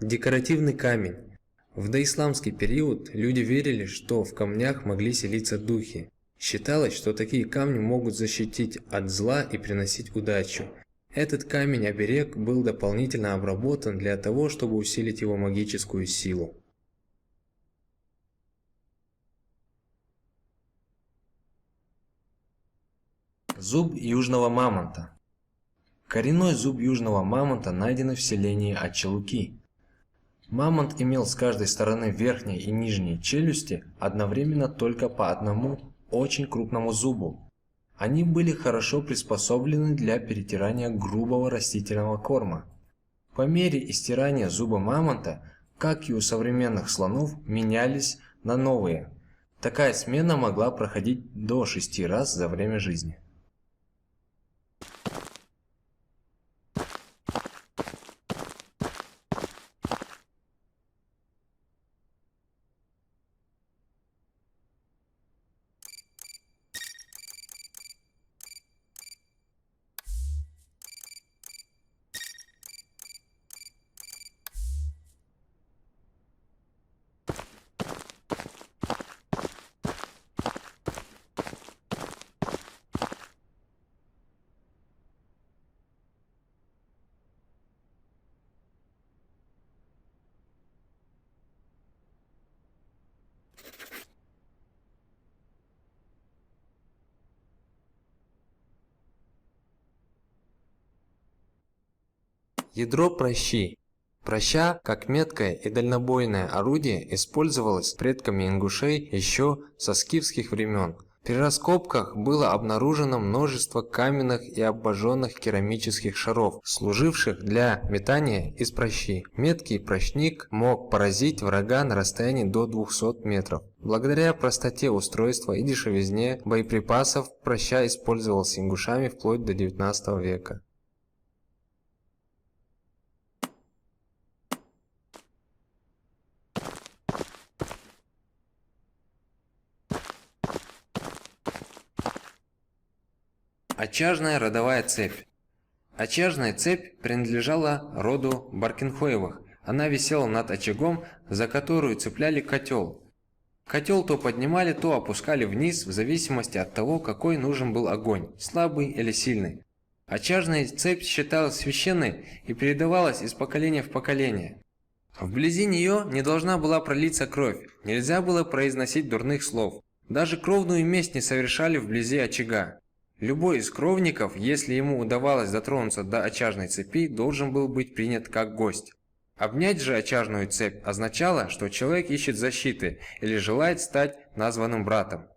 Декоративный камень. В доисламский период люди верили, что в камнях могли селиться духи. Считалось, что такие камни могут защитить от зла и приносить удачу. Этот камень-оберег был дополнительно обработан для того, чтобы усилить его магическую силу. Зуб южного мамонта. Коренной зуб южного мамонта найден в селении Ачалуки. Мамонт имел с каждой стороны верхней и нижней челюсти одновременно только по одному очень крупному зубу. Они были хорошо приспособлены для перетирания грубого растительного корма. По мере истирания зуба мамонта, как и у современных слонов, менялись на новые. Такая смена могла проходить до 6 раз за время жизни. Ядро пращи. Праща, как меткое и дальнобойное орудие, использовалось предками ингушей еще со скифских времен. При раскопках было обнаружено множество каменных и обожженных керамических шаров, служивших для метания из пращи. Меткий пращник мог поразить врага на расстоянии до 200 метров. Благодаря простоте устройства и дешевизне боеприпасов праща использовался ингушами вплоть до 19 века. Очажная родовая цепь. Очажная цепь принадлежала роду Баркинхоевых. Она висела над очагом, за которую цепляли котел. Котел то поднимали, то опускали вниз в зависимости от того, какой нужен был огонь, слабый или сильный. Очажная цепь считалась священной и передавалась из поколения в поколение. Вблизи нее не должна была пролиться кровь, нельзя было произносить дурных слов. Даже кровную месть не совершали вблизи очага. Любой из кровников, если ему удавалось дотронуться до очажной цепи, должен был быть принят как гость. Обнять же очажную цепь означало, что человек ищет защиты или желает стать названным братом.